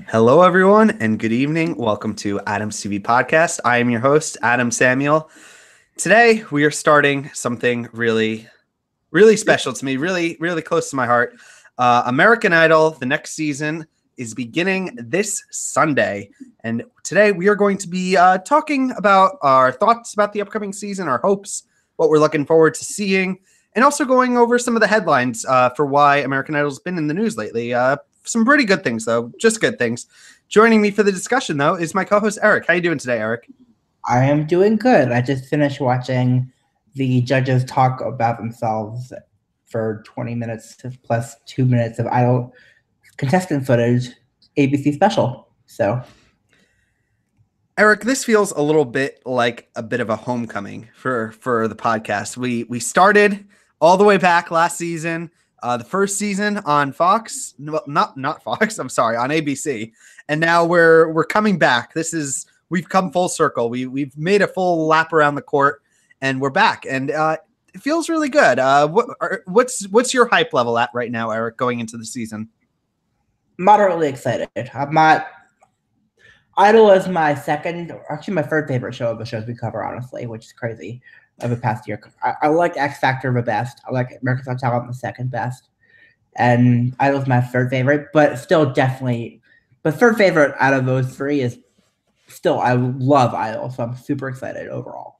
Hello, everyone, and good evening. Welcome to Adam's TV Podcast. I am your host, Adam Samuel. Today, we are starting something really, really special to me, really, really close to my heart. American Idol, the next season, is beginning this Sunday. And today, we are going to be talking about our thoughts about the upcoming season, our hopes, what we're looking forward to seeing, and also going over some of the headlines for why American Idol's been in the news lately. Some pretty good things, though. Just good things. Joining me for the discussion, though, is my co-host, Eric. How you doing today, Eric? I am doing good. I just finished watching the judges talk about themselves for 20 minutes plus 2 minutes of Idol contestant footage, ABC special. So, Eric, this feels a little bit like a bit of a homecoming for the podcast. We started all the way back last season. The first season on Fox, not Fox. I'm sorry, on ABC, and now we're coming back. We've come full circle. We've made a full lap around the court, and we're back. And it feels really good. What's your hype level at right now, Eric, going into the season? Moderately excited. I'm not. Idol is my third favorite show of the shows we cover, honestly, which is crazy. Of the past year, I like X Factor the best. I like America's Got Talent the second best, and Idol's my third favorite. But still, definitely, the third favorite out of those three is still I love Idol, so I'm super excited overall.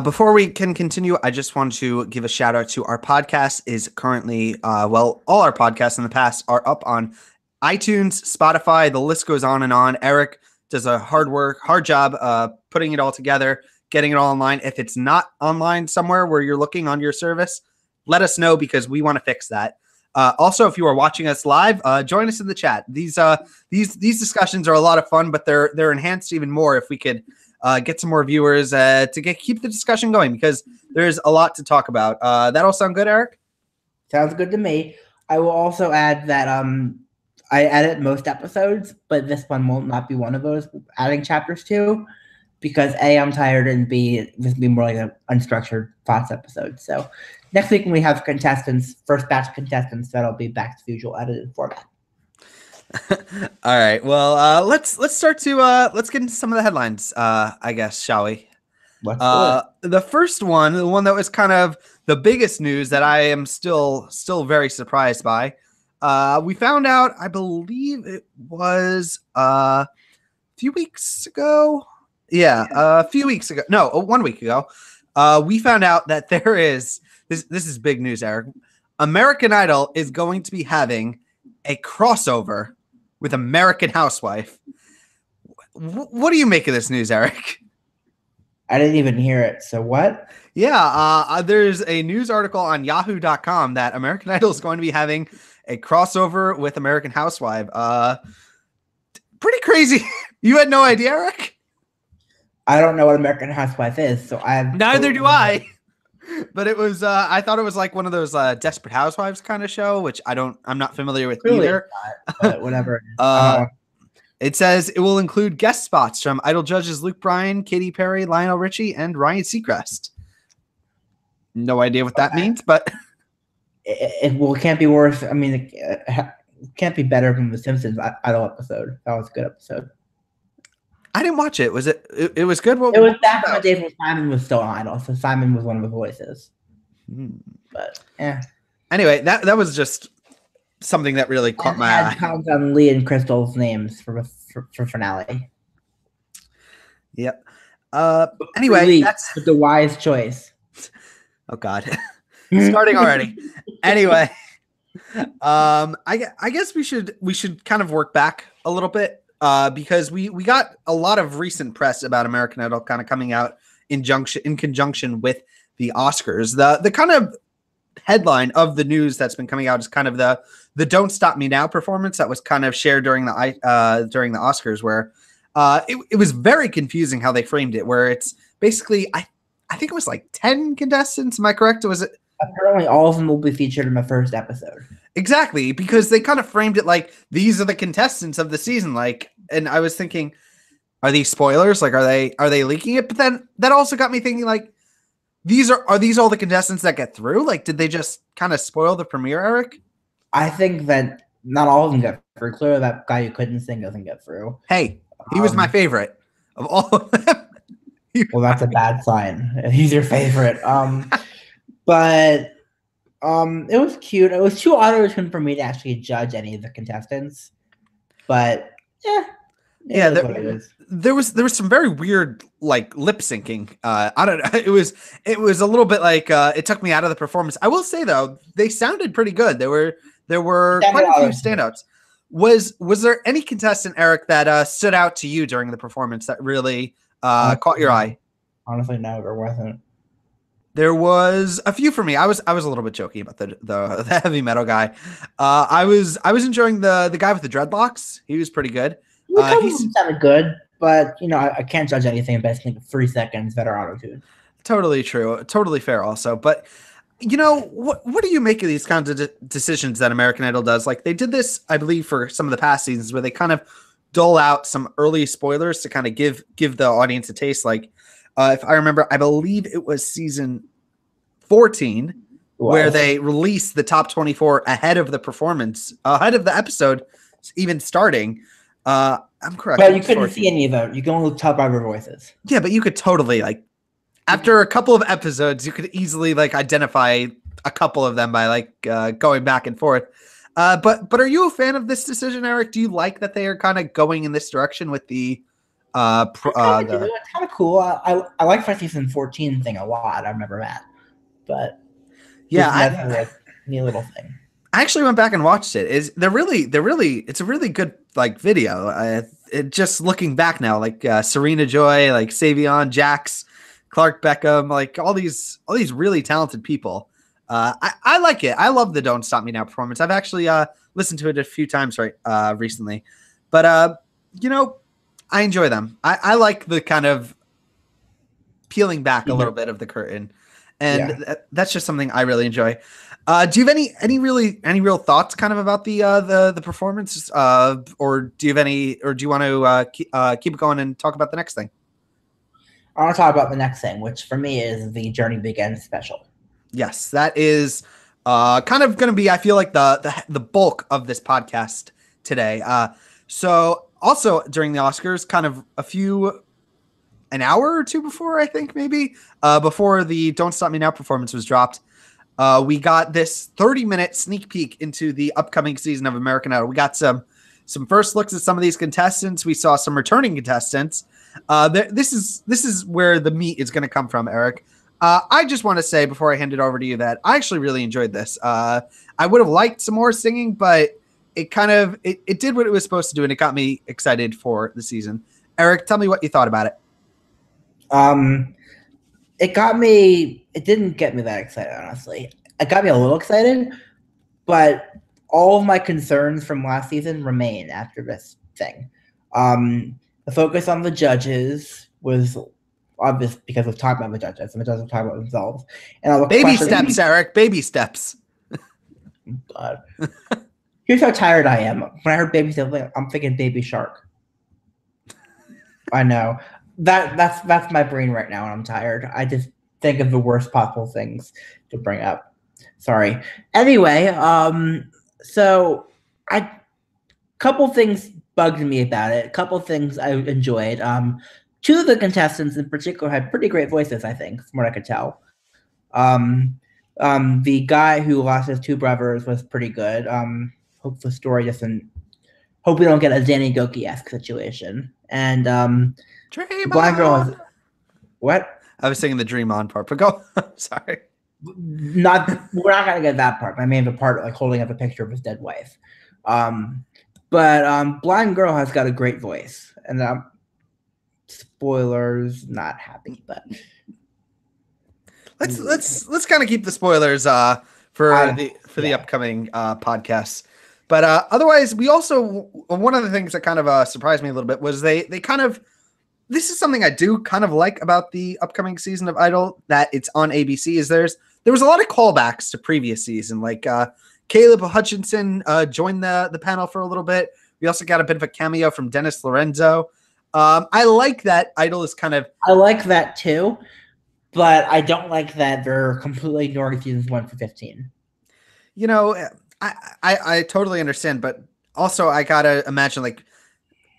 Before we can continue, I just want to give a shout out to our podcast. Is currently all our podcasts in the past are up on iTunes, Spotify. The list goes on and on. Eric does a hard job putting it all together, getting it all online. If it's not online somewhere where you're looking on your service, let us know because we want to fix that. Also, if you are watching us live, join us in the chat. These discussions are a lot of fun, but they're enhanced even more if we could get some more viewers to keep the discussion going because there's a lot to talk about. That all sound good, Eric? Sounds good to me. I will also add that I edit most episodes, but this one will not be one of those adding chapters to. Because A, I'm tired, and B, this will be more like an unstructured thoughts episode. So next week when we have first batch of contestants, that'll be back to the usual edited format. All right. Well, let's start to let's get into some of the headlines. I guess, shall we? Let's do it. The first one, the one that was kind of the biggest news that I am still very surprised by. We found out, I believe it was a few weeks ago. Yeah, a few weeks ago. No, 1 week ago. We found out that there is this is big news, Eric. American Idol is going to be having a crossover with American Housewife. What do you make of this news, Eric? I didn't even hear it. So what? Yeah, there's a news article on yahoo.com that American Idol is going to be having a crossover with American Housewife. Pretty crazy. You had no idea, Eric? I don't know what American Housewife is, so neither do I. But it was I thought it was like one of those Desperate Housewives kind of show, which I'm not familiar with really either. Not, but whatever. It says it will include guest spots from Idol judges Luke Bryan, Katy Perry, Lionel Richie, and Ryan Seacrest. No idea what that means, but it can't be worse. I mean, it can't be better than the Simpsons Idol episode. That was a good episode. I didn't watch it. Was it? It was good. It was back in the days when Simon was still on Idol, so Simon was one of the voices. But yeah. Anyway, that was just something that really caught my eye. Count on Lee and Crystal's names for finale. Yep. Anyway, that's the wise choice. Oh God, starting already. Anyway, I guess we should kind of work back a little bit. Because we got a lot of recent press about American Idol kind of coming out in conjunction with the Oscars. The kind of headline of the news that's been coming out is kind of the "Don't Stop Me Now" performance that was kind of shared during the Oscars, where it was very confusing how they framed it. Where it's basically I think it was like 10 contestants. Am I correct? Was it? Apparently, all of them will be featured in the first episode. Exactly, because they kind of framed it like these are the contestants of the season. Like, and I was thinking, are these spoilers? Like, are they leaking it? But then that also got me thinking, like, are these all the contestants that get through? Like, did they just kind of spoil the premiere, Eric? I think that not all of them get through. Clearly, that guy who couldn't sing doesn't get through. Hey, he was my favorite of all of them. Well, that's a bad sign. He's your favorite. But it was cute. It was too auto-tuned for me to actually judge any of the contestants. But yeah, there was some very weird like lip syncing. I don't know. It was a little bit like it took me out of the performance. I will say though, they sounded pretty good. There were quite a few standouts. Was there any contestant, Eric, that stood out to you during the performance that really caught your eye? Honestly, no, there wasn't. There was a few for me. I was a little bit jokey about the heavy metal guy. I was enjoying the guy with the dreadlocks. He was pretty good. He sounded good, but I can't judge anything based on 3 seconds that are auto-tuned. Totally true. Totally fair also. But what do you make of these kinds of decisions that American Idol does? Like they did this, I believe, for some of the past seasons where they kind of dole out some early spoilers to kind of give the audience a taste. Like if I remember, I believe it was season 14 where they released the top 24 ahead of the performance, ahead of the episode even starting. I'm correct. But you couldn't see any of them. You can only tell by their voices. Yeah, but you could totally like after a couple of episodes, you could easily like identify a couple of them by like going back and forth. But are you a fan of this decision, Eric? Do you like that they are kind of going in this direction with the it's kind of cool. I like the season 14 thing a lot. I remember that. But yeah, neat little thing. I actually went back and watched it. It's a really good like video. Just looking back now, like Serena Joy, like Savion, Jax, Clark Beckham, like all these really talented people. I like it. I love the "Don't Stop Me Now" performance. I've actually listened to it a few times recently, but I enjoy them. I like the kind of peeling back a little bit of the curtain, and that's just something I really enjoy. Do you have any real thoughts kind of about the performance, or do you have any, or do you want to keep it going and talk about the next thing? I want to talk about the next thing, which for me is the Journey Begins special. Yes, that is kind of going to be, I feel like the bulk of this podcast today. So also during the Oscars, kind of an hour or two before, I think maybe before the "Don't Stop Me Now" performance was dropped. We got this 30-minute sneak peek into the upcoming season of American Idol. We got some first looks at some of these contestants. We saw some returning contestants. This is where the meat is going to come from, Eric. I just want to say before I hand it over to you that I actually really enjoyed this. I would have liked some more singing, but it did what it was supposed to do, and it got me excited for the season. Eric, tell me what you thought about it. It didn't get me that excited, honestly. It got me a little excited, but all of my concerns from last season remain after this thing. The focus on the judges was obvious because of talking about the judges, and the judges talking about themselves. And all the baby steps, Eric, baby steps. God. Here's how tired I am. When I heard baby steps, I'm thinking Baby Shark. I know. That's my brain right now, and I'm tired. I just think of the worst possible things to bring up. Sorry. Anyway, so couple things bugged me about it. A couple things I enjoyed. Two of the contestants in particular had pretty great voices, I think, from what I could tell. The guy who lost his two brothers was pretty good. Hope the story hope we don't get a Danny Goki-esque situation. And Dream blind girl on. was what? I was singing the "Dream On" part, but go. Sorry. We're not gonna get that part. I mean, the part like holding up a picture of his dead wife. But blind girl has got a great voice, and spoilers, not happy, but let's kind of keep the spoilers for the upcoming podcasts. But otherwise, we also, one of the things that kind of surprised me a little bit was they kind of, this is something I do kind of like about the upcoming season of Idol, that it's on ABC, is there was a lot of callbacks to previous season, like Caleb Hutchinson joined the panel for a little bit. We also got a bit of a cameo from Dennis Lorenzo. I like that Idol is kind of... I like that too, but I don't like that they're completely ignoring seasons 1 through 15. I totally understand, but also I gotta imagine like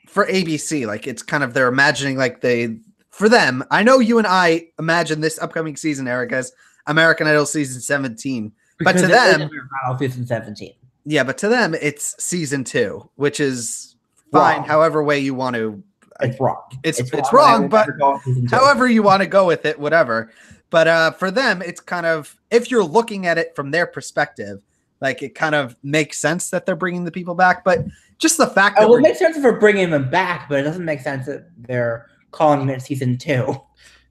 for ABC, like it's kind of they're imagining like for them. I know you and I imagine this upcoming season, Eric, as American Idol season 17, but to them, season 17. Yeah, but to them it's season 2, which is fine. Wrong. However way you want to, it's wrong. It's wrong, but however you want to go with it, whatever. But for them, it's kind of, if you're looking at it from their perspective, like it kind of makes sense that they're bringing the people back. But just the fact that it makes sense if we're bringing them back, but it doesn't make sense that they're calling it season 2.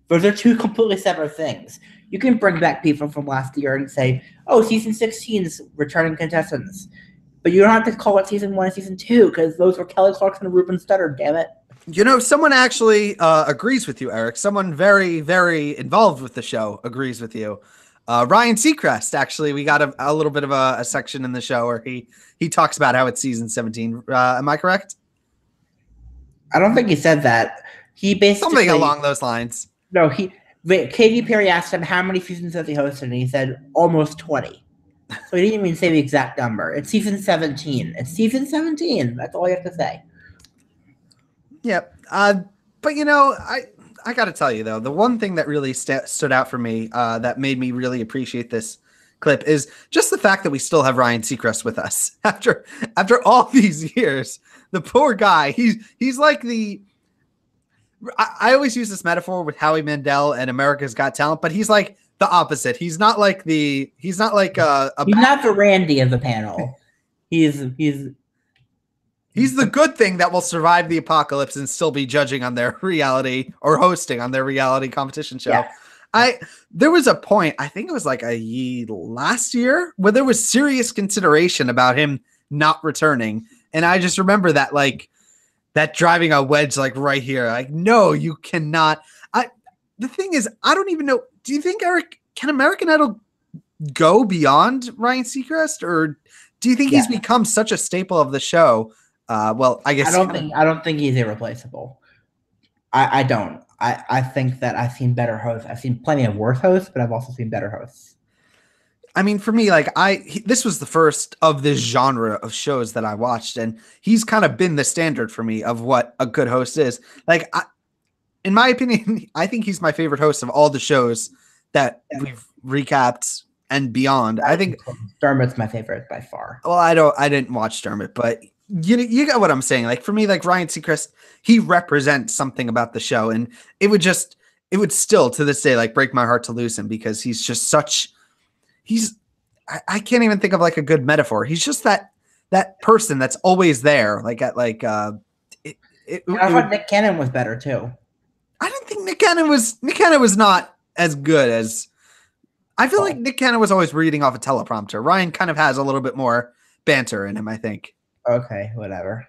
Those are two completely separate things. You can bring back people from last year and say, oh, season 16 is returning contestants. But you don't have to call it season 1 and season 2 because those were Kelly Clarkson and Ruben Studdard, damn it. You know, someone actually agrees with you, Eric. Someone very, very involved with the show agrees with you. Ryan Seacrest, actually, we got a little bit of a section in the show where he talks about how it's season 17. Am I correct? I don't think he said that. He basically something along those lines. No, Katy Perry asked him how many seasons has he hosted, and he said almost 20. So he didn't even say the exact number. It's season 17. It's season 17. That's all you have to say. Yep. But you know, I got to tell you though, the one thing that really stood out for me, that made me really appreciate this clip is just the fact that we still have Ryan Seacrest with us after all these years. The poor guy, he's like I always use this metaphor with Howie Mandel and America's Got Talent, but he's like the opposite. He's not like he's not the Randy of the panel. He's the good thing that will survive the apocalypse and still be judging on their reality or hosting on their reality competition show. Yeah. There was a point, I think it was like last year, where there was serious consideration about him not returning. And I just remember that, like, that driving a wedge, like right here. Like, no, you cannot. The thing is, I don't even know. Do you think, Eric, can American Idol go beyond Ryan Seacrest, or do you think he's become such a staple of the show? Well, I guess I don't think he's irreplaceable. I don't. I think that I've seen better hosts. I've seen plenty of worse hosts, but I've also seen better hosts. I mean, for me, like this was the first of this genre of shows that I watched, and he's kind of been the standard for me of what a good host is. Like, in my opinion, I think he's my favorite host of all the shows that we've recapped and beyond. I think Dermot's my favorite by far. Well, I didn't watch Dermot, but you got what I'm saying. Like, for me, like Ryan Seacrest, he represents something about the show, and it would still to this day like break my heart to lose him, because he's just I can't even think of like a good metaphor. He's just that person that's always there. Like at like I thought Nick Cannon was better too. I didn't think Nick Cannon was not as good as. I feel like Nick Cannon was always reading off a teleprompter. Ryan kind of has a little bit more banter in him, I think. Okay, whatever.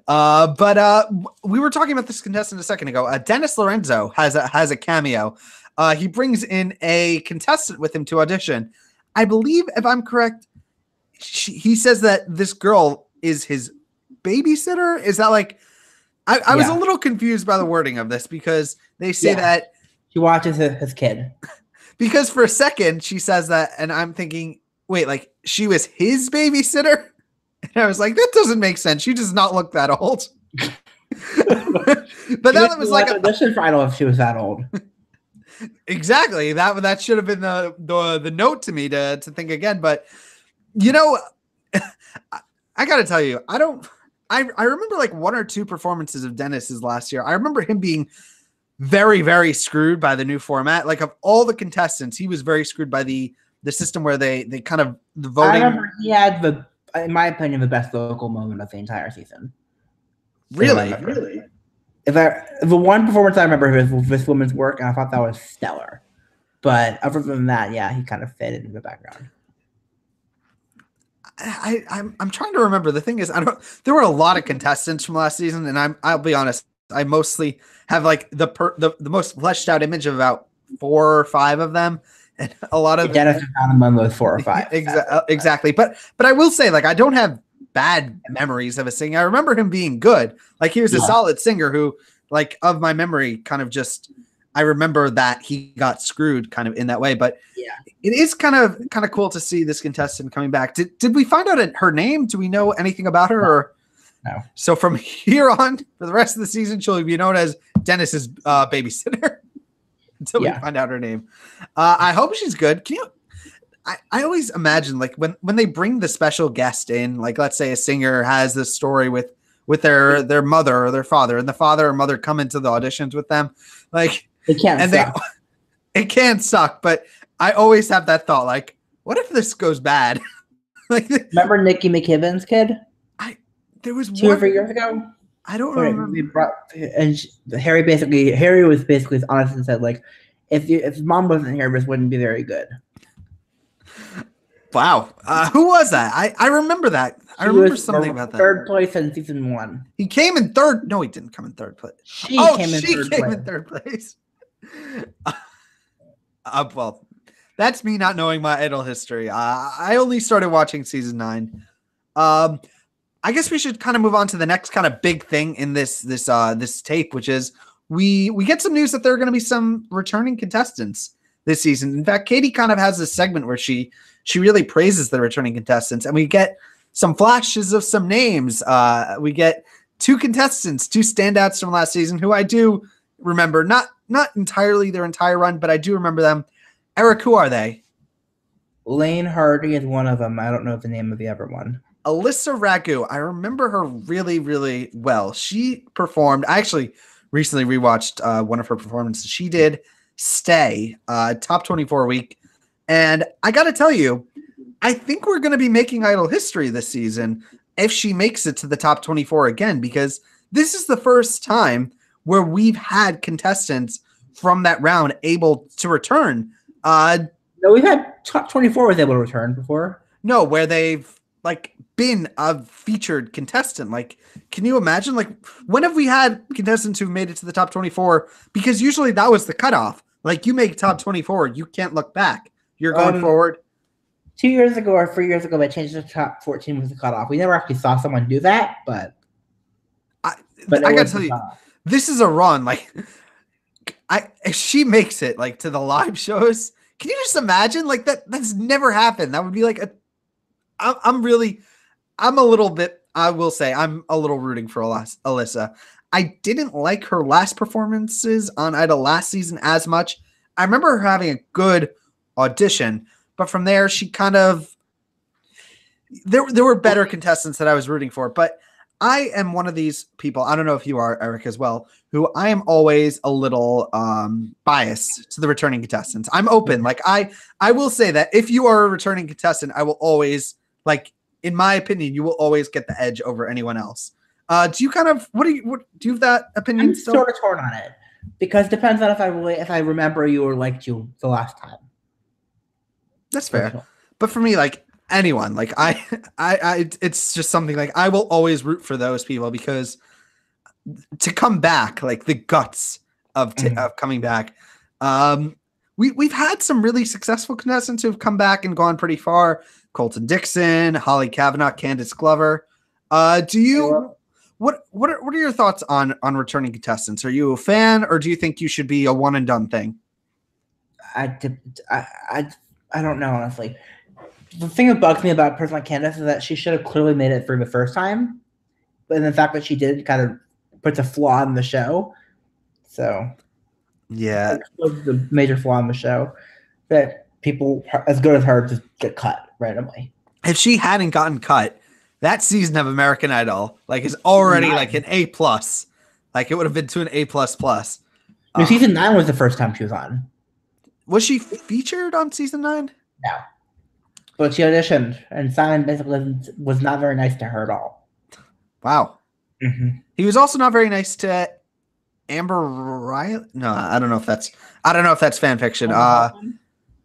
But we were talking about this contestant a second ago. Dennis Lorenzo has a cameo. He brings in a contestant with him to audition. I believe, if I'm correct, he says that this girl is his babysitter. Is that like? I was a little confused by the wording of this, because they say that he watches his kid. Because for a second she says that, and I'm thinking, wait, like she was his babysitter? And I was like, that doesn't make sense. She does not look that old. But that was like audition for Idol if she was that old. Exactly. That should have been the note to me to think again. But you know, I gotta tell you, I remember like 1 or 2 performances of Dennis's last year. I remember him being very, very screwed by the new format. Like, of all the contestants, he was very screwed by the system where they kind of the voting. I remember he had in my opinion, the best local moment of the entire season. Really? If the one performance I remember was this woman's work, and I thought that was stellar. But other than that, yeah, he kind of faded in the background. I'm trying to remember. The thing is, there were a lot of contestants from last season, and I'll be honest, I mostly have like the most fleshed out image of about 4 or 5 of them, and a lot of Dennis is not among those 4 or 5. Exactly. But I will say, like, I don't have bad memories of a singer. I remember him being good. Like, he was a solid singer who, like, of my memory, kind of just I remember that he got screwed kind of in that way, but Yeah. it is kind of cool to see this contestant coming back. Did we find out her name? Do we know anything about her? Or No. So from here on, for the rest of the season, she'll be known as Dennis's babysitter until we find out her name. I hope she's good. Can you? I always imagine like when they bring the special guest in, like let's say a singer has this story with their mother or their father, and the father or mother come into the auditions with them, like it can't suck. It can't suck, but I always have that thought, like, what if this goes bad? Like, remember Nikki McKibben's kid? There was 2 or 3 years ago. I don't remember. Harry was basically honest and said, like, if mom wasn't here, this wouldn't be very good. Wow. Who was that? I remember that. I remember something about that. 3rd place in season 1. He came in 3rd. No, he didn't come in 3rd place. She came in 3rd place. Well, that's me not knowing my Idol history. I only started watching season 9. I guess we should kind of move on to the next kind of big thing in this tape, which is we get some news that there are going to be some returning contestants this season. In fact, Katie kind of has this segment where she really praises the returning contestants, and we get some flashes of some names. We get 2 contestants, 2 standouts from last season who I do remember, not entirely their entire run, but I do remember them. Eric, who are they? Lane Hardy is one of them. I don't know the name of the other one. Alyssa Ragu. I remember her really, really well. She performed. I actually recently rewatched one of her performances. She did Stay, top 24 week. And I got to tell you, I think we're going to be making Idol history this season if she makes it to the top 24 again, because this is the first time where we've had contestants from that round able to return. No, we've had top 24 was able to return before. No, where they've like been a featured contestant. Like, can you imagine? Like, when have we had contestants who've made it to the top 24? Because usually that was the cutoff. Like, you make top 24, you can't look back. You're going forward. 2 years ago or 3 years ago, they changed the top 14 was the cutoff. We never actually saw someone do that, but I gotta tell you, this is a run. Like, if she makes it like to the live shows, can you just imagine? Like that's never happened. That would be like I'm a little bit. I will say I'm a little rooting for Alyssa. I didn't like her last performances on Idol last season as much. I remember her having a good audition, but from there she kind of there were better contestants that I was rooting for. But I am one of these people, I don't know if you are, Eric, as well, who I am always a little biased to the returning contestants. I'm open. Like I will say that if you are a returning contestant, I will always, like, in my opinion, you will always get the edge over anyone else. Do you kind of, do you have that opinion? I'm still? Sort of torn on it, because it depends on if I remember you or liked you the last time. That's fair. But for me, like, anyone, like I it's just something like I will always root for those people, because to come back, like the guts of coming back. We've had some really successful contestants who've come back and gone pretty far. Colton Dixon, Holly Kavanaugh, Candace Glover. Do you what are your thoughts on returning contestants? Are you a fan, or do you think you should be a one and done thing? I don't know, honestly. The thing that bugs me about a person like Candace is that she should have clearly made it through the first time, but the fact that she did kind of puts a flaw in the show. So, yeah, the major flaw in the show that people as good as her just get cut randomly. If she hadn't gotten cut, that season of American Idol is already like an A+. Like it would have been to an A++. Season 9 was the first time she was on. Was she featured on season 9? No. But she auditioned, and Simon basically was not very nice to her at all. Wow. Mm-hmm. He was also not very nice to Amber Riley. No, I don't know if that's fan fiction.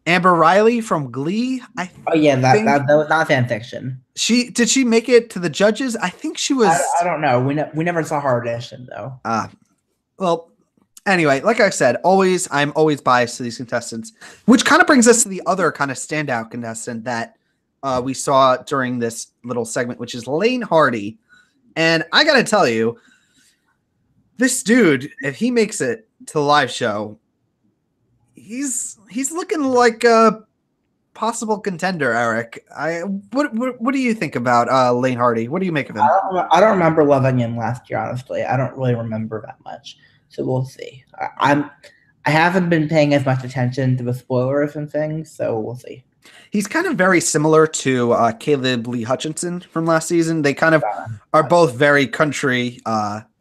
Amber Riley from Glee. That was not fan fiction. Did she make it to the judges? I think she was. I don't know. We never saw her audition though. Well. Anyway, like I said, I'm always biased to these contestants, which kind of brings us to the other kind of standout contestant that we saw during this little segment, which is Lane Hardy. And I got to tell you, this dude, if he makes it to the live show, he's looking like a possible contender, Eric. What do you think about Lane Hardy? What do you make of him? I don't remember loving him last year, honestly. I don't really remember that much, so we'll see. I haven't been paying as much attention to the spoilers and things, so we'll see. He's kind of very similar to Caleb Lee Hutchinson from last season. They kind of are both very country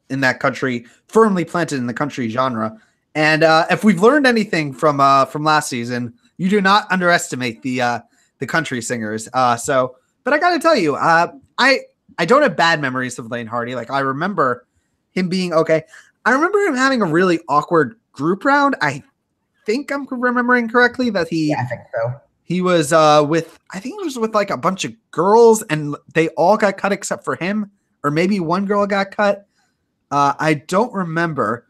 in that country, firmly planted in the country genre. And if we've learned anything from last season, you do not underestimate the country singers. But I got to tell you, I don't have bad memories of Lane Hardy. Like, I remember him being okay. I remember him having a really awkward group round. I think I'm remembering correctly that I think so. He was with like a bunch of girls, and they all got cut except for him, or maybe one girl got cut. I don't remember.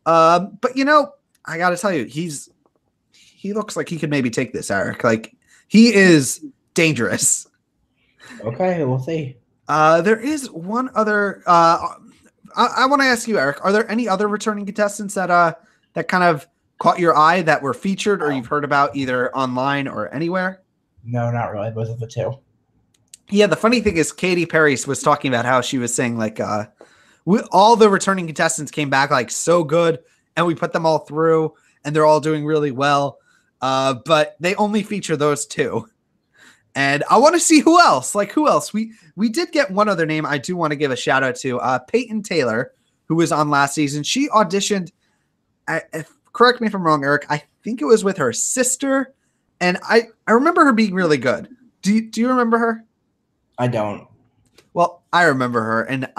But I got to tell you, he looks like he could maybe take this, Eric. Like, he is dangerous. Okay, we'll see. There is one other. I want to ask you, Eric. Are there any other returning contestants that kind of caught your eye that were featured or you've heard about either online or anywhere? No, not really. Those are the two. Yeah, the funny thing is Katy Perry was talking about how she was saying like all the returning contestants came back like so good and we put them all through and they're all doing really well. But they only feature those two. And I want to see who else. Like, who else? We did get one other name I do want to give a shout out to. Peyton Taylor, who was on last season. She auditioned, correct me if I'm wrong, Eric, I think it was with her sister. And I remember her being really good. Do you remember her? I don't. Well, I remember her. And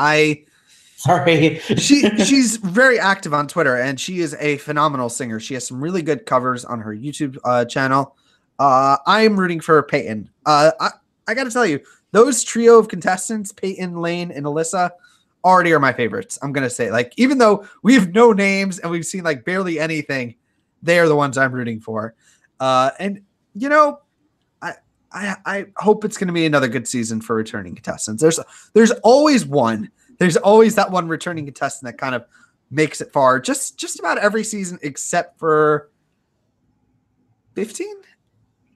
Sorry. she's very active on Twitter, and she is a phenomenal singer. She has some really good covers on her YouTube channel. I am rooting for Peyton. I got to tell you, those trio of contestants, Peyton, Lane, and Alyssa, already are my favorites. I'm going to say, like, even though we have no names and we've seen like barely anything, they are the ones I'm rooting for. And I hope it's going to be another good season for returning contestants. There's always one. There's always that one returning contestant that kind of makes it far. Just about every season except for 15.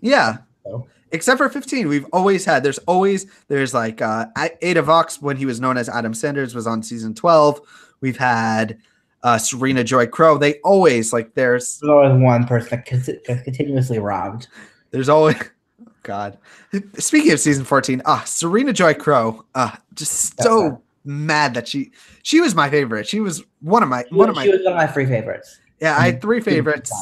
Yeah. Oh. Except for 15, we've always had. There's like Ada Vox, when he was known as Adam Sanders, was on season 12. We've had Serena Joy Crow. They always like there's always one person that's continuously robbed. There's always God. Speaking of season 14, Serena Joy Crow, just so mad that she was my favorite. She was one of my She was one of my three favorites. Yeah, I had three favorites.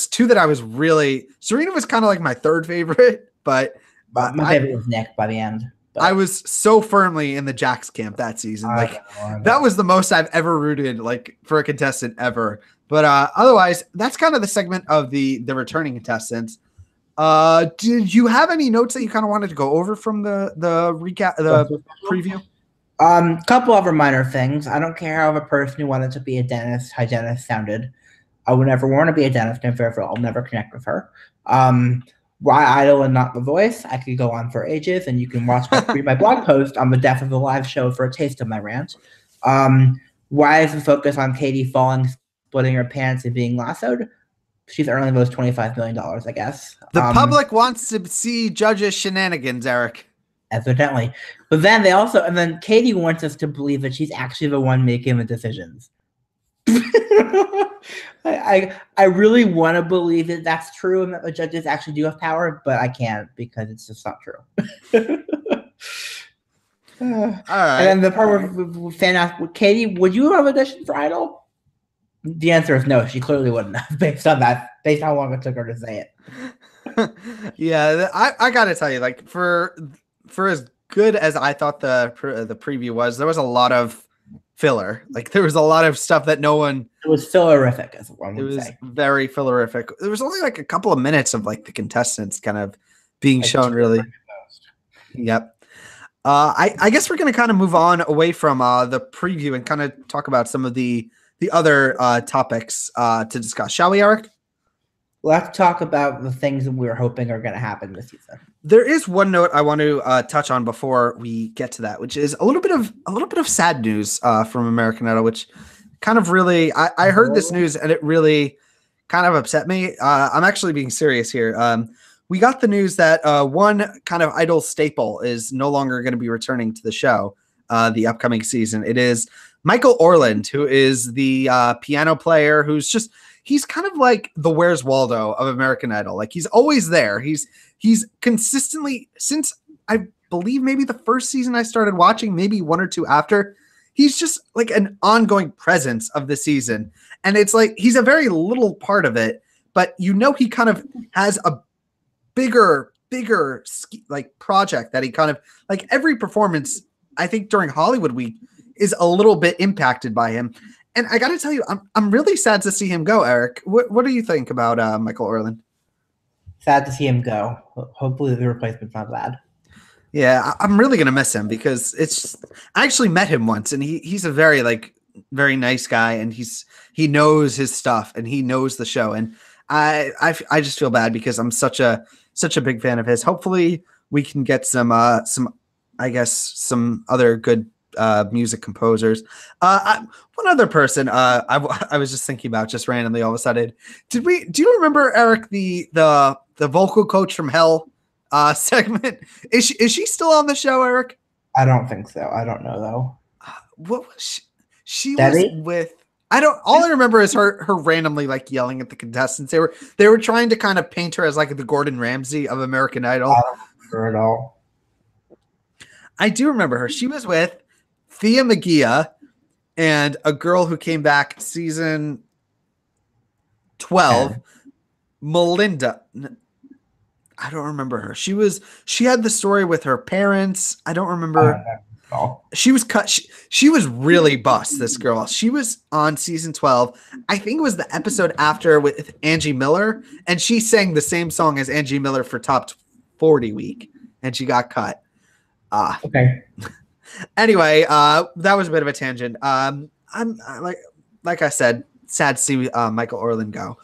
Two that I was really. Serena was kind of like my third favorite, but my favorite was Nick by the end. I was so firmly in the Jax camp that season. That was the most I've ever rooted like for a contestant ever. But otherwise, that's kind of the segment of the returning contestants. Did you have any notes that you kind of wanted to go over from the recap, the preview? Couple other minor things. I don't care how a person who wanted to be a hygienist sounded. I would never want to be a dentist, and therefore I'll never connect with her. Why Idol and not The Voice? I could go on for ages, and you can read my blog post on the Death of the Live show for a taste of my rant. Why is the focus on Katie falling, splitting her pants, and being lassoed? She's earning those $25 million, I guess. The public wants to see judges' shenanigans, Eric. Evidently. But then Katie wants us to believe that she's actually the one making the decisions. I really want to believe that that's true and that the judges actually do have power, but I can't because it's just not true. All right. And then the part where fan asked, Katie, would you have auditioned for Idol? The answer is no. She clearly wouldn't have, based on how long it took her to say it. Yeah, I gotta tell you, like for as good as I thought the preview was, there was a lot of filler. Like there was a lot of stuff that no one. It was fillerific, as one would say. It was very fillerific. There was only like a couple of minutes of like the contestants kind of being shown. Really. Yep. I guess we're gonna kind of move on away from the preview and kind of talk about some of the other topics to discuss. Shall we, Eric? Let's talk about the things that we're hoping are going to happen this season. There is one note I want to touch on before we get to that, which is a little bit of sad news from American Idol, which kind of really I heard this news and it really kind of upset me. I'm actually being serious here. We got the news that one kind of Idol staple is no longer going to be returning to the show the upcoming season. It is Michael Orland, who is the piano player he's kind of like the Where's Waldo of American Idol. Like, he's always there. He's consistently, since I believe maybe the first season I started watching, maybe one or two after, he's just like an ongoing presence of the season. And it's like, he's a very little part of it, but he kind of has a bigger like project that he kind of, like, every performance, I think during Hollywood Week is a little bit impacted by him. And I got to tell you, I'm really sad to see him go, Eric. What do you think about Michael Orland? Sad to see him go. Hopefully the replacement's not bad. Yeah, I'm really going to miss him because I actually met him once, and he's a very nice guy, and he knows his stuff and he knows the show. And I just feel bad because I'm such a big fan of his. Hopefully we can get some other good music composers. One other person I was just thinking about just randomly all of a sudden. Do you remember, Eric, the vocal coach from Hell segment? Is she still on the show, Eric? I don't think so. I don't know though. What was she Debbie? Was with? All I remember is her randomly like yelling at the contestants. They were trying to kind of paint her as like the Gordon Ramsay of American Idol. I don't remember at all. I do remember her. She was with Thea Magia and a girl who came back season 12, Melinda. I don't remember her. She had the story with her parents. I don't remember. She was cut. She was really bust, this girl. She was on season 12. I think it was the episode after with Angie Miller, and she sang the same song as Angie Miller for Top 40 week, and she got cut. Okay. Anyway, that was a bit of a tangent. I'm like I said, sad to see Michael Orland go.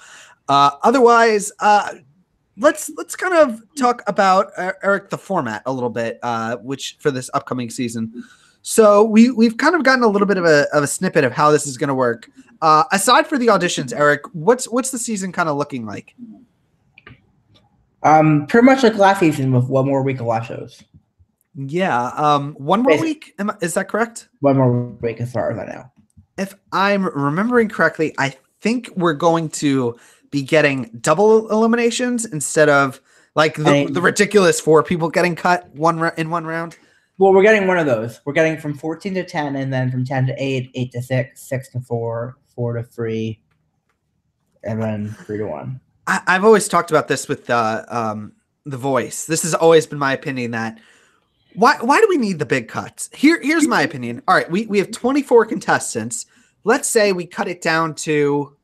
Otherwise, let's kind of talk about Eric, the format a little bit, which for this upcoming season. So we've kind of gotten a little bit of a snippet of how this is going to work. Aside for the auditions, Eric, what's the season kind of looking like? Pretty much like last season with one more week of live shows. Yeah. One more week. Is that correct? One more week as far as I know. If I'm remembering correctly, I think we're going to be getting double eliminations instead of like the ridiculous 4 people getting cut in one round. Well, we're getting one of those. We're getting from 14 to 10, and then from 10 to 8, 8 to 6, 6 to 4, 4 to 3, and then 3 to 1. I've always talked about this with The Voice. This has always been my opinion that why do we need the big cuts? Here's my opinion. All right, we have 24 contestants. Let's say we cut it down to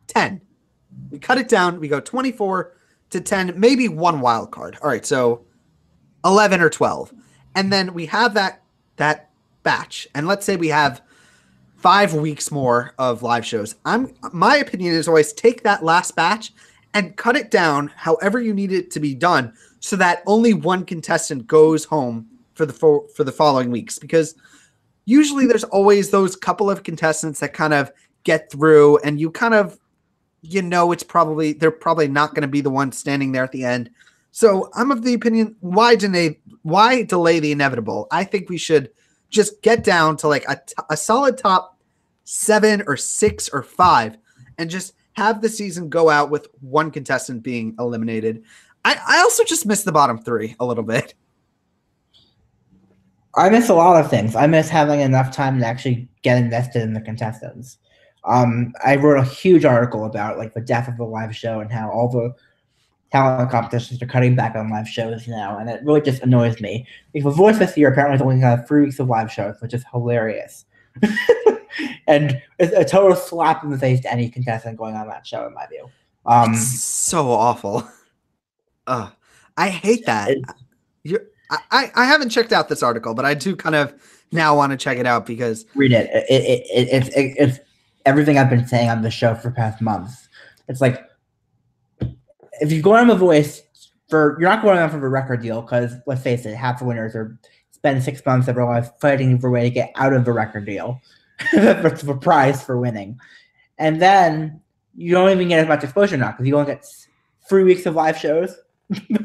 10. We cut it down. We go 24 to 10, maybe one wild card. All right, so 11 or 12. And then we have that batch. And let's say we have 5 weeks more of live shows. My opinion is always take that last batch and cut it down however you need it to be done so that only one contestant goes home for the following weeks. Because usually there's always those couple of contestants that kind of get through and you kind of, they're probably not going to be the one standing there at the end. So I'm of the opinion, why delay the inevitable? I think we should just get down to like a solid top 7 or 6 or 5 and just have the season go out with one contestant being eliminated. I also just miss the bottom 3 a little bit. I miss a lot of things. I miss having enough time to actually get invested in the contestants. I wrote a huge article about like the death of the live show and how all the talent competitions are cutting back on live shows now, and it really just annoys me. Like, The Voice this year apparently is only going to have 3 weeks of live shows, which is hilarious. And it's a total slap in the face to any contestant going on that show, in my view. It's so awful. I hate that. I haven't checked out this article, but I do kind of now want to check it out because read it. It's everything I've been saying on the show for past months. It's like if you go on The Voice you're not going on for the record deal because let's face it, half the winners are spend 6 months of their life fighting for a way to get out of the record deal. That's the prize for winning. And then you don't even get as much exposure now because you only get 3 weeks of live shows.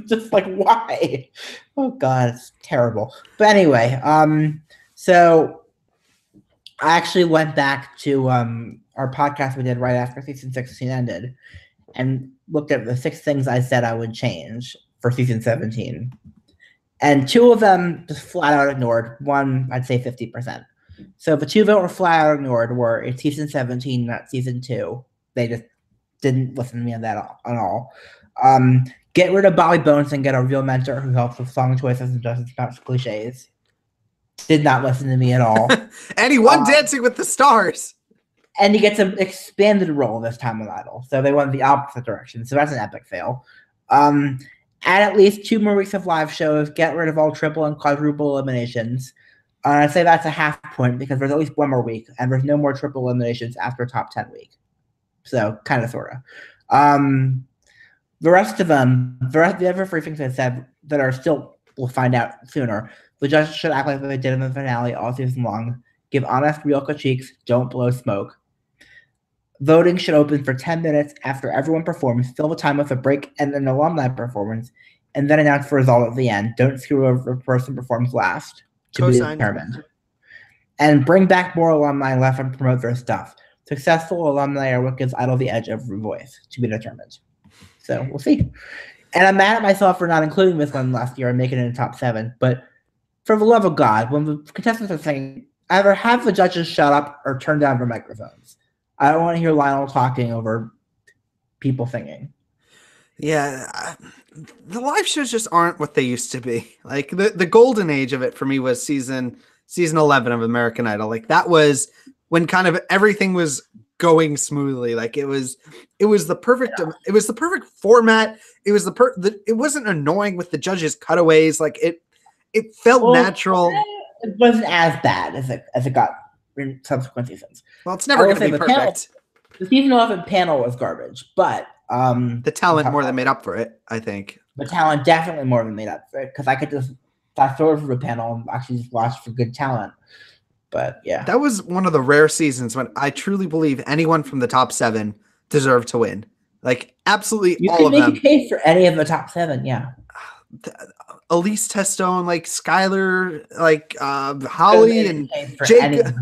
Just like, why? Oh God, it's terrible. But anyway, so I actually went back to our podcast we did right after season 16 ended and looked at the 6 things I said I would change for season 17. And 2 of them just flat out ignored. One, I'd say 50%. So the 2 that were flat out ignored were it's season 17, not season 2. They just didn't listen to me on that at all. Get rid of Bobby Bones and get a real mentor who helps with song choices and doesn't not cliches. Did not listen to me at all. And he won Dancing with the Stars. And he gets an expanded role this time on Idol. So they went the opposite direction. So that's an epic fail. Add at least 2 more weeks of live shows. Get rid of all triple and quadruple eliminations. I'd say that's a half point because there's at least 1 more week. And there's no more triple eliminations after top 10 week. So kind of, sort of. The rest of them, the other 3 things I said that are still, we'll find out sooner. The judges should act like they did in the finale all season long. Give honest, real critiques. Don't blow smoke. Voting should open for 10 minutes after everyone performs. Fill the time with a break and an alumni performance, and then announce the result at the end. Don't screw over the person performs last. To be determined. And bring back more alumni left and promote their stuff. Successful alumni are what gives Idol the edge over voice. To be determined. So we'll see. And I'm mad at myself for not including this one last year and making it in the top 7. But for the love of God, when the contestants are saying, either have the judges shut up or turn down their microphones. I don't want to hear Lionel talking over people singing. Yeah, the live shows just aren't what they used to be. Like the golden age of it for me was season 11 of American Idol. Like that was when kind of everything was going smoothly. Like it was the perfect format. It was it wasn't annoying with the judges cutaways. Like it felt natural. It wasn't as bad as it got in subsequent seasons. Well, it's never going to be perfect. The season 11 panel was garbage, but the talent more than made up for it, I think. The talent definitely more than made up for it because I could just fast forward for the panel and actually just watch for good talent. But yeah, that was one of the rare seasons when I truly believe anyone from the top 7 deserved to win. Like absolutely all of them. You can make a case for any of the top 7, yeah. Elise Testone, like Skylar, like Holly and Jacob,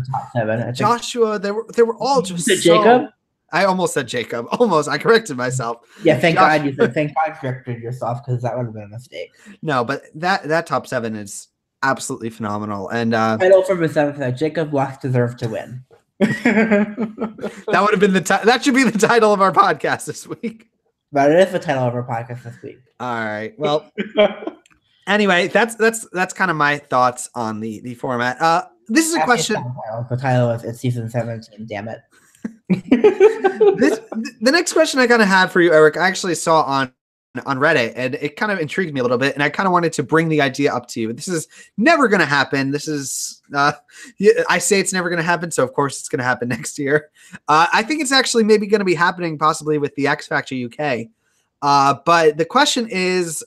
Joshua. They were all just so. Jacob? I almost said Jacob. Almost. I corrected myself. Yeah, thank God you said. Thank God you corrected yourself because that would have been a mistake. No, but that top 7 is absolutely phenomenal. And title from the 7th, Jacob Lux deserved to win. That would have been that should be the title of our podcast this week. But it is the title of our podcast this week. All right. Well, anyway, that's kind of my thoughts on the format. This is a question. The title is it's season 17. Damn it. The next question I kind of had for you, Eric, I actually saw on Reddit, and it kind of intrigued me a little bit, and I kind of wanted to bring the idea up to you. This is never going to happen. This is I say it's never going to happen, so of course it's going to happen next year. I think it's actually maybe going to be happening possibly with the X Factor UK. But the question is,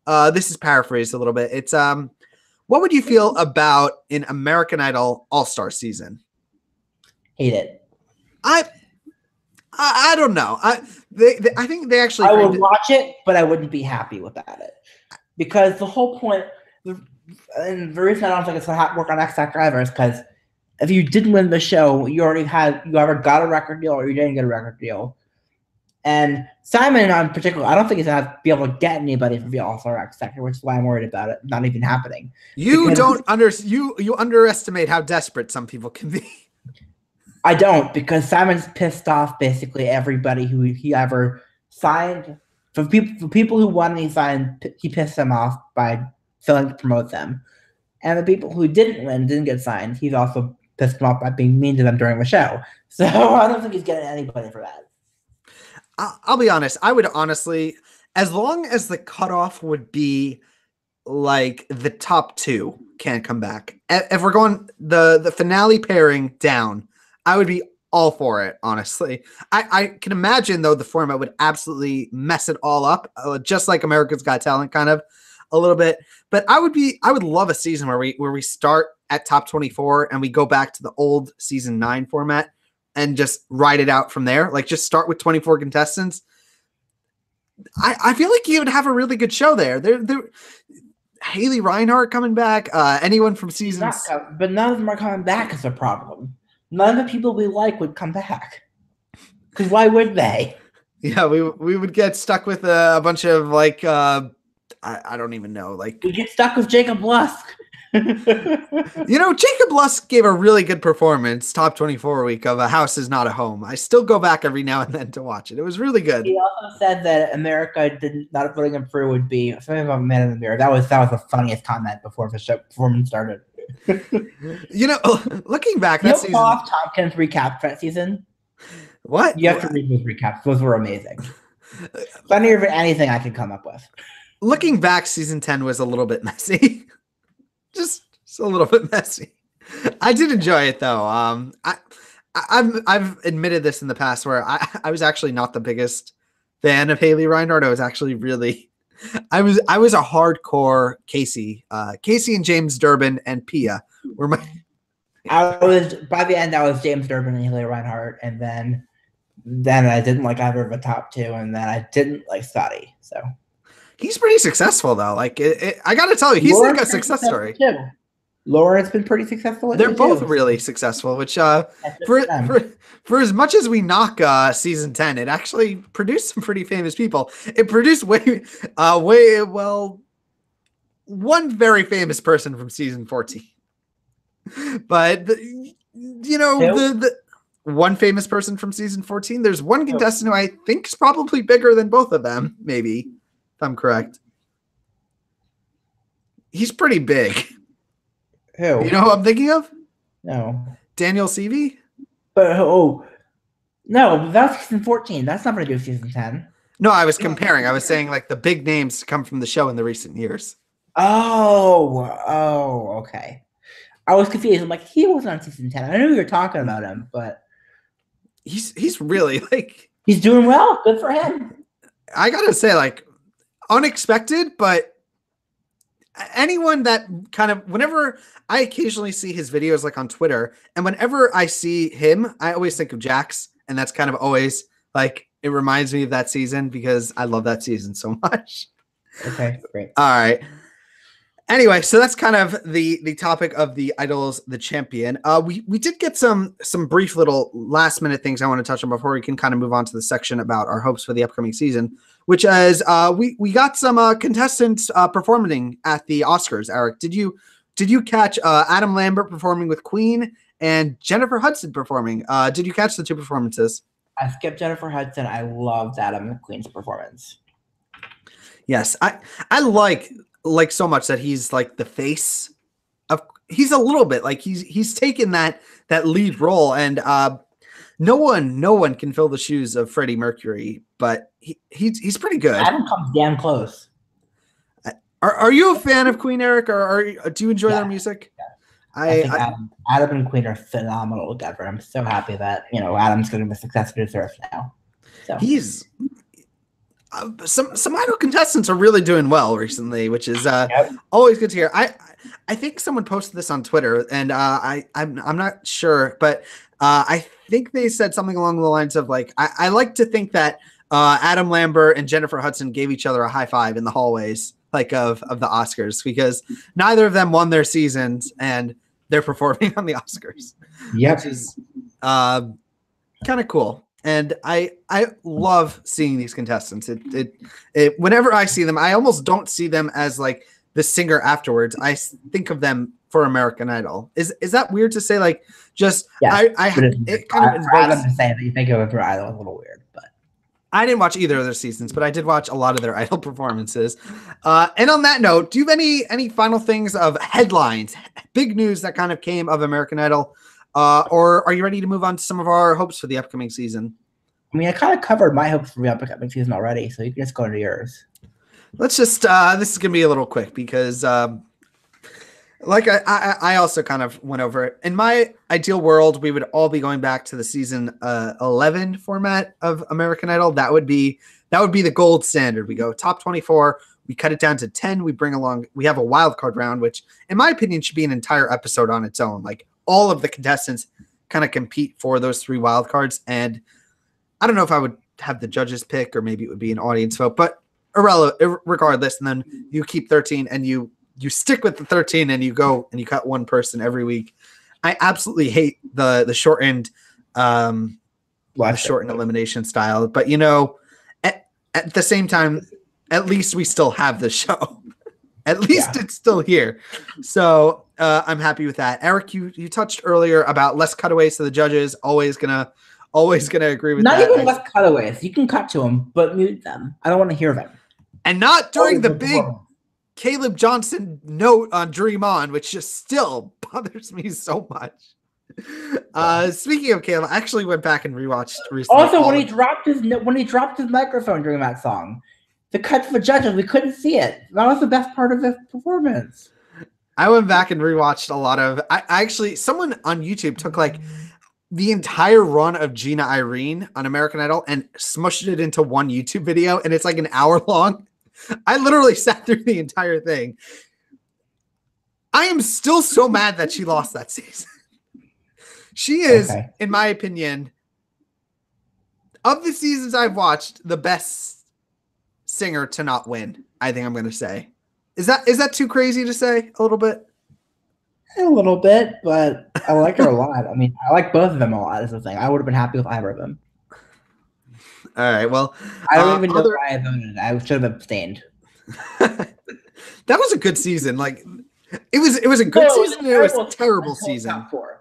this is paraphrased a little bit. It's what would you feel about an American Idol All-Star season? Hate it. I don't know. I think they actually. I would watch it, but I wouldn't be happy with it because the whole point, and the reason I don't think it's going to work on X Factor either is because if you didn't win the show, you either got a record deal or you didn't get a record deal. And Simon, in particular, I don't think he's going to be able to get anybody for the All-Star X Factor, which is why I'm worried about it not even happening. You underestimate how desperate some people can be. I don't, because Simon's pissed off basically everybody who he ever signed. For people who won and he signed, he pissed them off by failing to promote them. And the people who didn't win, didn't get signed, he's also pissed them off by being mean to them during the show. So I don't think he's getting anybody for that. I'll be honest. I would honestly, as long as the cutoff would be like the top 2 can't come back. If we're going the finale pairing down, I would be all for it, honestly. I can imagine, though, the format would absolutely mess it all up, just like America's Got Talent, kind of a little bit. But I would love a season where we start at top 24 and we go back to the old season 9 format and just ride it out from there. Like just start with 24 contestants. I feel like you would have a really good show there. Haley Reinhart coming back. Anyone from seasons, but none of them are coming back is a problem. None of the people we like would come back. Because why would they? Yeah, we would get stuck with a bunch of like I don't even know. Like we get stuck with Jacob Lusk. Jacob Lusk gave a really good performance, top 24 week of A House Is Not a Home. I still go back every now and then to watch it. It was really good. He also said that America not putting him through would be something about Man in the Mirror. That was the funniest comment before the show performance started. Looking back, that season. Paul F. Tompkins recap that season. What? You have to read those recaps. Those were amazing. Funnier than anything I could come up with. Looking back, season 10 was a little bit messy. just a little bit messy. I did enjoy it though. I've admitted this in the past where I was actually not the biggest fan of Haley Reinhart. I was actually I was a hardcore Casey. Casey and James Durbin and Pia were my. By the end, I was James Durbin and Haley Reinhart, and then I didn't like either of the top two, and then I didn't like Scotty. So he's pretty successl though. Like I got to tell you, he's Lauren's like a success story. Too. Lauren's been pretty successful. They're both really successful. Which for as much as we knock season 10, it actually produced some pretty famous people. It produced one very famous person from season 14. But the one famous person from season 14. There's one contestant who I think is probably bigger than both of them. Maybe, if I'm correct. He's pretty big. Who? You know who I'm thinking of? No. Daniel Seavey? But no, that's season 14. That's not going to do season 10. No, I was comparing. I was saying like the big names to come from the show in the recent years. Oh, okay. I was confused. I'm like, he wasn't on season 10. I knew you were talking about him, but he's really like he's doing well. Good for him. I gotta say, like, unexpected, but anyone that kind of whenever I occasionally see his videos like on Twitter, and whenever I see him, I always think of Jax, and that's kind of always like it reminds me of that season because I love that season so much. Okay, great. All right. Anyway, so that's kind of the topic of the Idols, the Champion. We did get some brief little last minute things I want to touch on before we can kind of move on to the section about our hopes for the upcoming season, which is we got some contestants performing at the Oscars. Eric, did you catch Adam Lambert performing with Queen and Jennifer Hudson performing? Did you catch the two performances? I skipped Jennifer Hudson. I loved Adam and Queen's performance. Yes, I like so much that he's like the face of. He's a little bit like he's taken that lead role, and no one can fill the shoes of Freddie Mercury, but he's pretty good. Adam comes damn close. Are you a fan of Queen, Eric, or do you enjoy their music? Yeah. I think Adam and Queen are phenomenal together. I'm so happy that Adam's getting the success he deserves now. So he's. Some Idol contestants are really doing well recently, which is always good to hear. I think someone posted this on Twitter, and I'm not sure, but I think they said something along the lines of like I like to think that Adam Lambert and Jennifer Hudson gave each other a high five in the hallways like of the Oscars because neither of them won their seasons and they're performing on the Oscars. Yeah, which is kind of cool. And I love seeing these contestants. It whenever I see them, I almost don't see them as like the singer afterwards. I think of them for American Idol. Is that weird to say? Like, just it kind of invokes to say that you think of it for Idol is a little weird, but I didn't watch either of their seasons, but I did watch a lot of their Idol performances. And on that note, do you have any final things of headlines, big news that kind of came of American Idol? Or are you ready to move on to some of our hopes for the upcoming season? I mean, I kind of covered my hopes for the upcoming season already, so you can just go into yours. Let's just, this is going to be a little quick because, like I also kind of went over it. In my ideal world, we would all be going back to the season 11 format of American Idol. That would be the gold standard. We go top 24. We cut it down to 10. We have a wild card round, which in my opinion should be an entire episode on its own. Like, all of the contestants kind of compete for those 3 wild cards. And I don't know if I would have the judges pick, or maybe it would be an audience vote, but regardless. And then you keep 13 and you stick with the 13 and you go and you cut one person every week. I absolutely hate the shortened, elimination style, but at the same time, at least we still have the show. At least it's still here. So I'm happy with that. Eric, you touched earlier about less cutaways to the judges. Always gonna agree with that. Not even less cutaways. You can cut to them, but mute them. I don't want to hear them. And not during the big Caleb Johnson note on Dream On, which just still bothers me so much. Speaking of Caleb, I actually went back and rewatched recently. Also, when he dropped his microphone during that song, the cut for judges, we couldn't see it. That was the best part of the performance. I went back and rewatched a lot of. I actually, someone on YouTube took like the entire run of Gina Irene on American Idol and smushed it into one YouTube video, and it's like an hour long. I literally sat through the entire thing. I am still so mad that she lost that season. She is, in my opinion, of the seasons I've watched, the best singer to not win. I think I'm going to say. Is that too crazy to say? A little bit? A little bit, but I like her a lot. I mean, I like both of them a lot is the thing. I would have been happy with either of them. All right, well. I don't even know why I voted. I should have abstained. That was a good season. Like, it was a good season, and it was a terrible season. Top 4.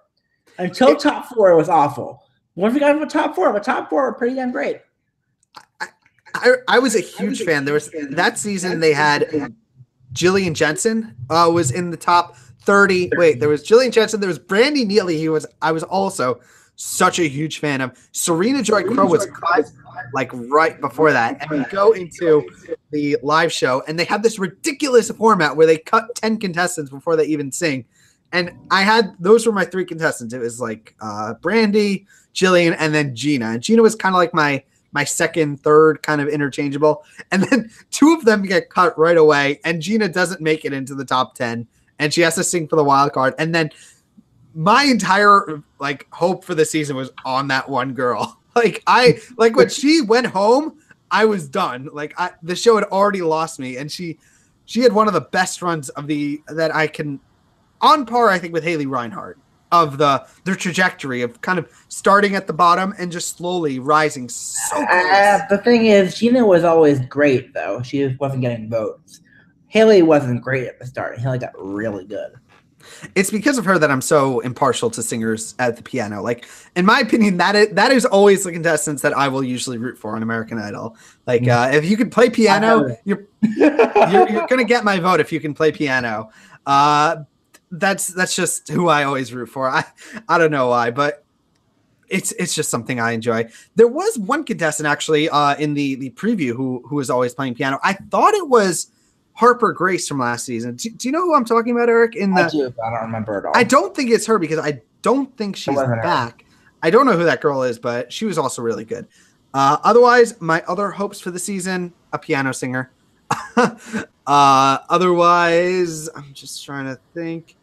Until top 4, it was awful. Once we got into top 4, but top 4 were pretty damn great. I was a huge fan. There was that season they had Jillian Jensen was in the top 30. Wait, there was Jillian Jensen. There was Brandy Neely. I was also such a huge fan of. Serena Joy Crow was cut like right before that. And we go into the live show and they have this ridiculous format where they cut 10 contestants before they even sing. And those were my 3 contestants. It was like Brandy, Jillian, and then Gina. And Gina was kind of like my second, third kind of interchangeable. And then 2 of them get cut right away. And Gina doesn't make it into the top 10. And she has to sing for the wild card. And then my entire hope for the season was on that one girl. When she went home, I was done. The show had already lost me. And she had one of the best runs that I can, on par, I think, with Haley Reinhart, of their trajectory of kind of starting at the bottom and just slowly rising so close. The thing is, Gina was always great, though. She just wasn't getting votes. Haley wasn't great at the start. Haley got really good. It's because of her that I'm so impartial to singers at the piano. In my opinion, that is always the contestants that I will usually root for on American Idol. If you could play piano, you're going to get my vote if you can play piano. That's just who I always root for. I don't know why, but it's just something I enjoy. There was one contestant actually in the preview who was always playing piano. I thought it was Harper Grace from last season. Do you know who I'm talking about, Eric? I do, but I don't remember at all. I don't think it's her because I don't think she's back. I don't know who that girl is, but she was also really good. Otherwise, my other hopes for the season, a piano singer. Otherwise, I'm just trying to think.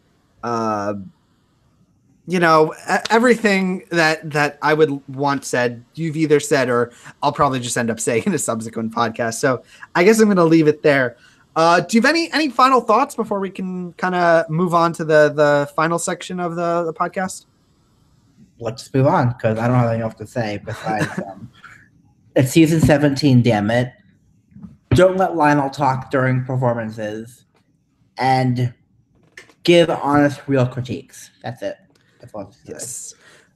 Everything that I would want said, you've either said, or I'll probably just end up saying in a subsequent podcast. So I guess I'm going to leave it there. Do you have any final thoughts before we can kind of move on to the final section of the podcast? Let's just move on because I don't have anything else to say besides it's season 17, damn it. Don't let Lionel talk during performances and give honest, real critiques. That's it. That's all. Yes.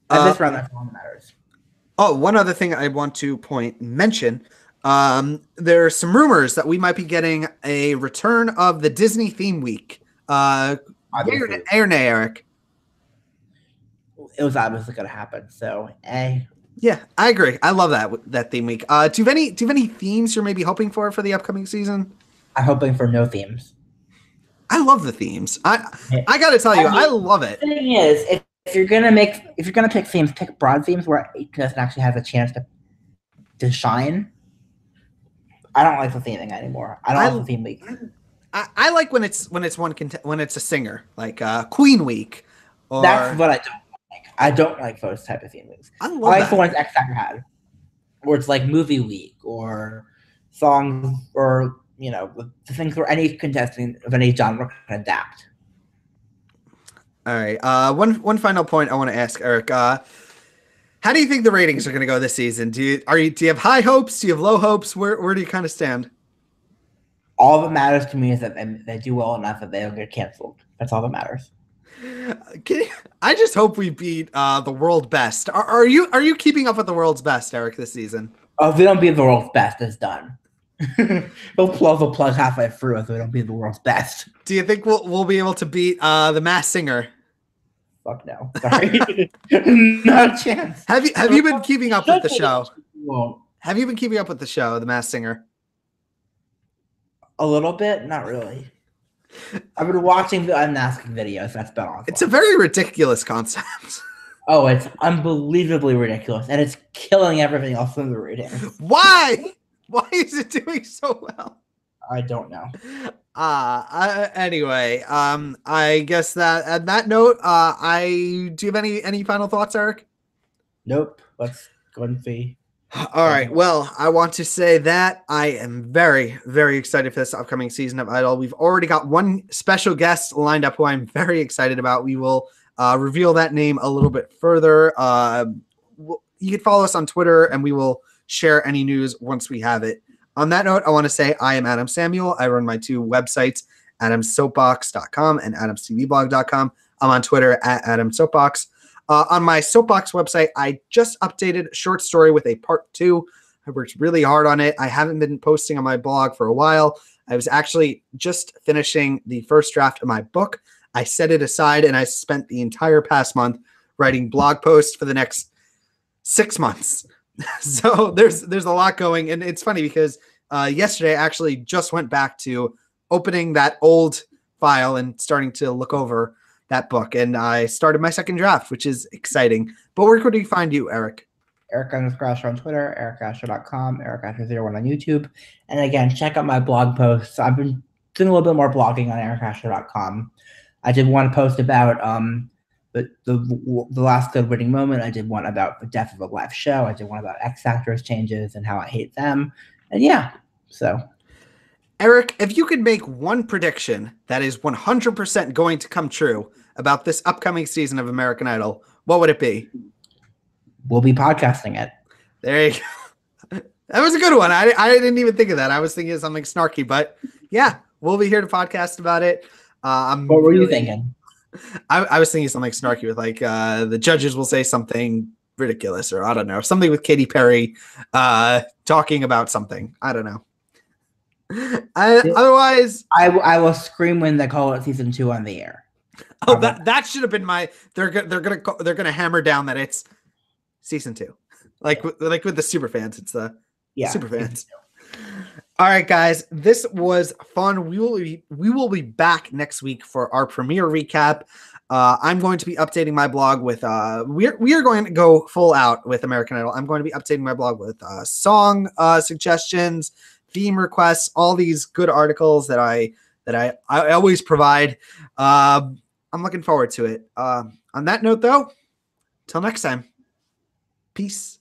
At this round, that's all that matters. Oh, one other thing I want to mention. There are some rumors that we might be getting a return of the Disney theme week. Yay or nay, Eric? It was obviously going to happen. So, yeah, I agree. I love that theme week. Do you have any themes you're maybe hoping for the upcoming season? I'm hoping for no themes. I love the themes. I got to tell you, I love it. The thing is, if you're gonna pick themes, pick broad themes where it doesn't actually have a chance to shine. I don't like the theming anymore. I don't like the theme week. I like when it's a singer, like Queen Week. That's what I don't like. I don't like those type of feelings. I I love like the that. ones X Factor had, where it's like movie week or songs or the things where any contestant of any genre can adapt. All right. One final point I want to ask Eric. How do you think the ratings are going to go this season? Do you have high hopes? Do you have low hopes? Where do you kind of stand? All that matters to me is that they do well enough that they don't get canceled. That's all that matters. I just hope we beat the world best. Are you keeping up with the world's best, Eric, this season? Oh, if we don't beat the world's best, it's done. They'll pull the plug halfway through if we don't beat the world's best. Do you think we'll be able to beat the Masked Singer? Fuck no. Sorry. Not a chance. Have you been keeping up with the show? Won't. Have you been keeping up with the show, The Masked Singer? A little bit, not really. I've been watching the unmasking videos. That's been awesome. It's a very ridiculous concept. Oh, it's unbelievably ridiculous, and it's killing everything else in the ratings. Why? Why is it doing so well? I don't know. Anyway, I guess that at that note, do you have any final thoughts, Eric? Nope. Let's go and see. All right. Well, I want to say that I am very, very excited for this upcoming season of Idol. We've already got one special guest lined up who I'm very excited about. We will reveal that name a little bit further. You can follow us on Twitter, and we will share any news once we have it. On that note, I want to say I am Adam Samuel. I run my two websites, adamsoapbox.com and adamstvblog.com. I'm on Twitter at adamsoapbox. On my Soapbox website, I just updated a short story with a part 2. I worked really hard on it. I haven't been posting on my blog for a while. I was actually just finishing the first draft of my book. I set it aside, and I spent the entire past month writing blog posts for the next 6 months. So there's a lot going, and it's funny because yesterday I actually just went back to opening that old file and starting to look over that book, and I started my second draft, which is exciting. But where could we find you, Eric? Eric_Ascher on Twitter, ericascher.com, ericascher01 on YouTube. And again, check out my blog posts. I've been doing a little bit more blogging on ericascher.com. I did one post about the last good winning moment. I did one about the death of a live show. I did one about X Factor's changes and how I hate them. And yeah, so. Eric, if you could make one prediction that is 100% going to come true about this upcoming season of American Idol, what would it be? We'll be podcasting it. There you go. That was a good one. I didn't even think of that. I was thinking of something snarky, but yeah, we'll be here to podcast about it. What were you thinking? I was thinking something snarky with like the judges will say something ridiculous, or I don't know, something with Katy Perry talking about something. I don't know. Otherwise, I will scream when they call it season 2 on the air. Oh, that should have been my. They're gonna hammer down that it's season 2, like with the super fans. It's the super fans. All right, guys, this was fun. We will be back next week for our premiere recap. I'm going to be updating my blog with we are going to go full out with American Idol. I'm going to be updating my blog with song suggestions, theme requests, all these good articles that I always provide. I'm looking forward to it. On that note, though, till next time, peace.